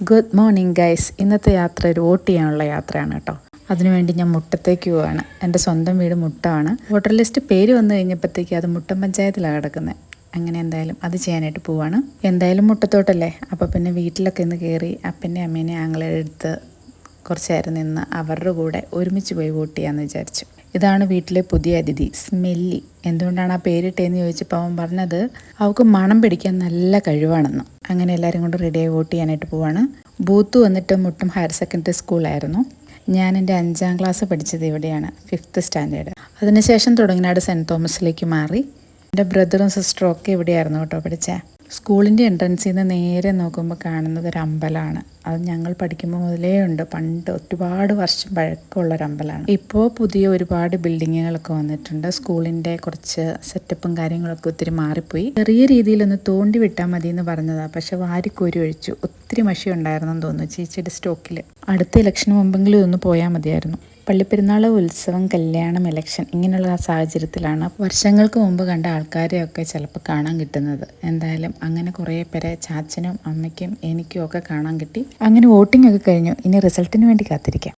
Good morning guys. ഇന്നത്തെ യാത്ര ഒരു വോട്ട് ചെയ്യാനുള്ള യാത്രയാണ് കേട്ടോ. അതിനുവേണ്ടി ഞാൻ മുട്ടത്തേക്ക് പോവാണ്. എൻ്റെ സ്വന്തം വീട് മുട്ടമാണ്. വോട്ടർ ലിസ്റ്റ് പേര് വന്നു കഴിഞ്ഞപ്പോഴത്തേക്ക് അത് മുട്ടം പഞ്ചായത്തിലാണ് കിടക്കുന്നത്. അങ്ങനെ എന്തായാലും അത് ചെയ്യാനായിട്ട് പോവാണ്. എന്തായാലും മുട്ടത്തോട്ടല്ലേ, അപ്പോൾ പിന്നെ വീട്ടിലൊക്കെ ഒന്ന് കയറി അപ്പൻ്റെ അമ്മേനെ ആങ്ങളെ എടുത്ത് കുറച്ച് നേരം നിന്ന് അവരുടെ കൂടെ ഒരുമിച്ച് പോയി വോട്ട് ചെയ്യാമെന്ന് വിചാരിച്ചു. ഇതാണ് വീട്ടിലെ പുതിയ അതിഥി സ്മെല്ലി. എന്തുകൊണ്ടാണ് ആ പേരിട്ടേന്ന് ചോദിച്ചപ്പോൾ അവൻ പറഞ്ഞത് അവൾക്ക് മണം പിടിക്കാൻ നല്ല കഴിവാണെന്ന്. അങ്ങനെ എല്ലാവരും കൊണ്ട് റെഡിയായി വോട്ട് ചെയ്യാനായിട്ട് പോവാണ്. ബൂത്ത് വന്നിട്ട് മുട്ടം ഹയർ സെക്കൻഡറി സ്കൂളായിരുന്നു. ഞാൻ എൻ്റെ 5ാം ക്ലാസ് പഠിച്ചത് ഇവിടെയാണ്, 5th സ്റ്റാൻഡേർഡ്. അതിനുശേഷം തുടങ്ങിനാട് സെൻറ്റ് തോമസിലേക്ക് മാറി. എൻ്റെ ബ്രദറും സിസ്റ്ററും ഒക്കെ ഇവിടെയായിരുന്നു കേട്ടോ പഠിച്ചത്. സ്കൂളിൻ്റെ എൻട്രൻസിൽ നിന്ന് നേരെ നോക്കുമ്പോൾ കാണുന്നത് ഒരു അമ്പലമാണ്. അത് ഞങ്ങൾ പഠിക്കുമ്പോൾ മുതലേ ഉണ്ട്, പണ്ട് ഒരുപാട് വർഷം പഴക്കമുള്ളൊരു അമ്പലമാണ്. ഇപ്പോൾ പുതിയ ഒരുപാട് ബിൽഡിങ്ങുകളൊക്കെ വന്നിട്ടുണ്ട്. സ്കൂളിൻ്റെ കുറച്ച് സെറ്റപ്പും കാര്യങ്ങളൊക്കെ ഒത്തിരി മാറിപ്പോയി. ചെറിയ രീതിയിലൊന്ന് തോണ്ടി വിട്ടാൽ മതി എന്ന് പറഞ്ഞതാണ്, പക്ഷെ വാരിക്കോരി ഒഴിച്ചു. ഒത്തിരി മഷി ഉണ്ടായിരുന്നെന്ന് തോന്നുന്നു ചേച്ചിയുടെ സ്റ്റോക്കിൽ. അടുത്ത ഇലക്ഷന് മുമ്പെങ്കിലും ഒന്ന് പോയാൽ മതിയായിരുന്നു. പള്ളിപ്പെരുന്നാൾ, ഉത്സവം, കല്യാണം, ഇലക്ഷൻ ഇങ്ങനെയുള്ള ആ സാഹചര്യത്തിലാണ് വർഷങ്ങൾക്ക് മുമ്പ് കണ്ട ആൾക്കാരെയൊക്കെ ചിലപ്പോൾ കാണാൻ കിട്ടുന്നത്. എന്തായാലും അങ്ങനെ കുറേ പേരെ ചാച്ചനും അമ്മയ്ക്കും എനിക്കും ഒക്കെ കാണാൻ കിട്ടി. അങ്ങനെ വോട്ടിംഗ് ഒക്കെ കഴിഞ്ഞു. ഇനി റിസൾട്ടിന് വേണ്ടി കാത്തിരിക്കാം.